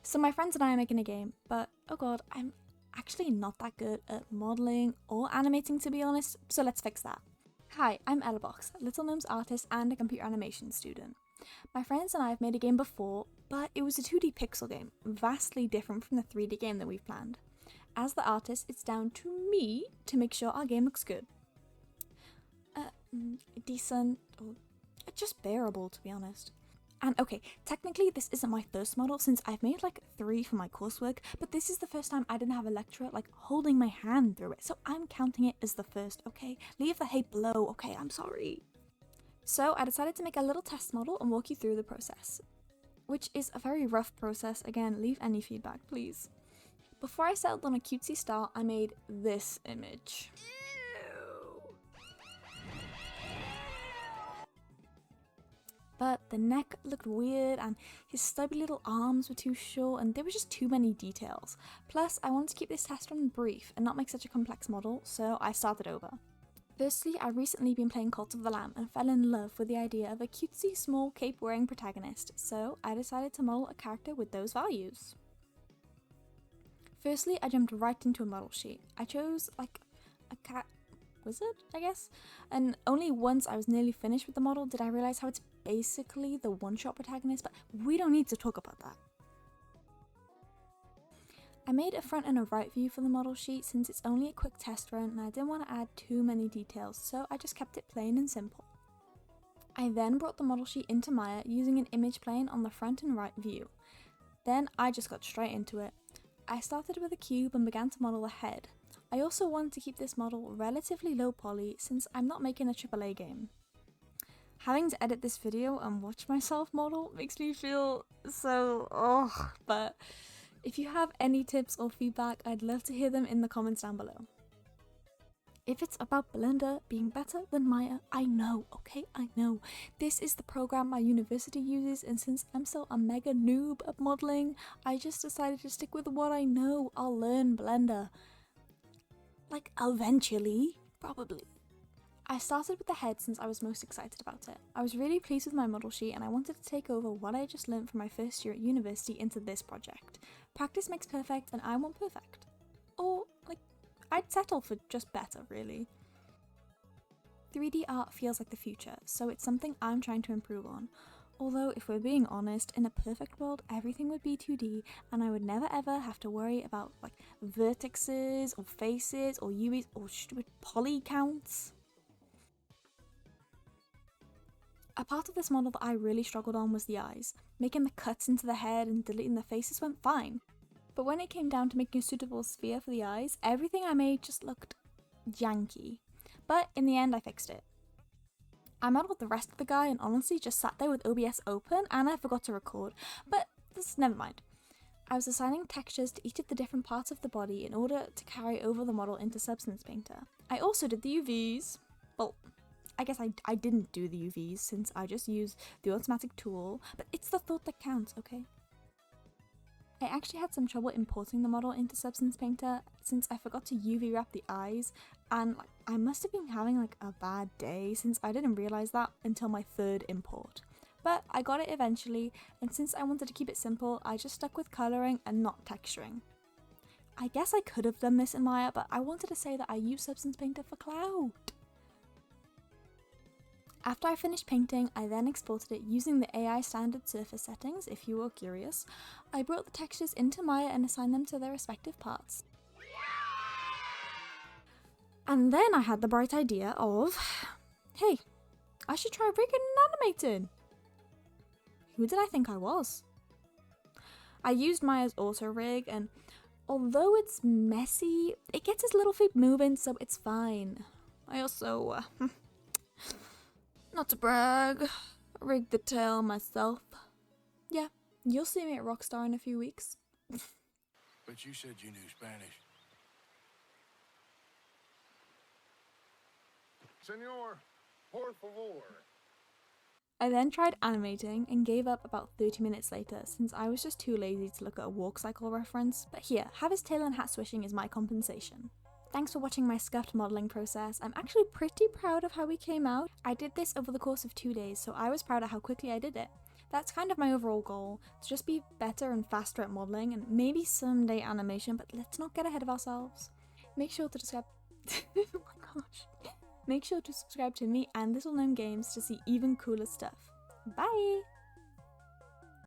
So my friends and I are making a game, but oh god, I'm actually not that good at modelling or animating, to be honest, so let's fix that. Hi, I'm Ellabox, Little Gnome's artist and a computer animation student. My friends and I have made a game before, but it was a 2D pixel game, vastly different from the 3D game that we've planned. As the artist, it's down to me to make sure our game looks good. Decent, or just bearable, to be honest. And okay, technically this isn't my first model since I've made like 3 for my coursework, but this is the first time I didn't have a lecturer like holding my hand through it, so I'm counting it as the first, okay? Leave the hate below, okay? I'm sorry. So I decided to make a little test model and walk you through the process, which is a very rough process. Again, leave any feedback, please. Before I settled on a cutesy style, I made this image. But the neck looked weird and his stubby little arms were too short and there were just too many details. Plus, I wanted to keep this test run brief and not make such a complex model, so I started over. Firstly, I've recently been playing Cult of the Lamb and fell in love with the idea of a cutesy small cape-wearing protagonist, so I decided to model a character with those values. Firstly, I jumped right into a model sheet. I chose like a cat wizard, I guess, and only once I was nearly finished with the model did I realise how it's basically the one-shot protagonist, but we don't need to talk about that. I made a front and a right view for the model sheet since it's only a quick test run and I didn't want to add too many details, so I just kept it plain and simple. I then brought the model sheet into Maya using an image plane on the front and right view. Then I just got straight into it. I started with a cube and began to model a head. I also wanted to keep this model relatively low poly since I'm not making a AAA game. Having to edit this video and watch myself model makes me feel so but if you have any tips or feedback, I'd love to hear them in the comments down below. If it's about Blender being better than Maya, I know, okay, I know. This is the program my university uses, and since I'm still a mega noob at modelling, I just decided to stick with what I know. I'll learn Blender. Like, eventually, probably. I started with the head since I was most excited about it. I was really pleased with my model sheet and I wanted to take over what I just learnt from my first year at university into this project. Practice makes perfect and I want perfect. Or, like, I'd settle for just better, really. 3D art feels like the future, so it's something I'm trying to improve on. Although, if we're being honest, in a perfect world, everything would be 2D and I would never ever have to worry about, like, vertexes or faces or UVs or stupid poly counts. A part of this model that I really struggled on was the eyes. Making the cuts into the head and deleting the faces went fine. But when it came down to making a suitable sphere for the eyes, everything I made just looked janky. But in the end, I fixed it. I modelled the rest of the guy and honestly just sat there with OBS open and I forgot to record, but never mind. I was assigning textures to each of the different parts of the body in order to carry over the model into Substance Painter. I also did the UVs. Well, I guess I didn't do the UVs since I just used the automatic tool, but it's the thought that counts, okay? I actually had some trouble importing the model into Substance Painter since I forgot to UV wrap the eyes, and like, I must have been having like a bad day since I didn't realise that until my 3rd import. But I got it eventually, and since I wanted to keep it simple, I just stuck with colouring and not texturing. I guess I could have done this in Maya, but I wanted to say that I use Substance Painter for clout. After I finished painting, I then exported it using the AI standard surface settings, if you were curious. I brought the textures into Maya and assigned them to their respective parts. And then I had the bright idea of, hey, I should try rigging and animating. Who did I think I was? I used Maya's auto rig and although it's messy, it gets his little feet moving, so it's fine. I also, not to brag, rigged the tail myself. Yeah, you'll see me at Rockstar in a few weeks. But you said you knew Spanish. Senor, por favor. I then tried animating and gave up about 30 minutes later since I was just too lazy to look at a walk cycle reference, but here, have his tail and hat swishing is my compensation. Thanks for watching my scuffed modelling process. I'm actually pretty proud of how we came out. I did this over the course of 2 days, so I was proud of how quickly I did it. That's kind of my overall goal, to just be better and faster at modelling and maybe someday animation, but let's not get ahead of ourselves. Make sure to subscribe. Oh my gosh. Make sure to subscribe to me and Little Gnome Games to see even cooler stuff. Bye!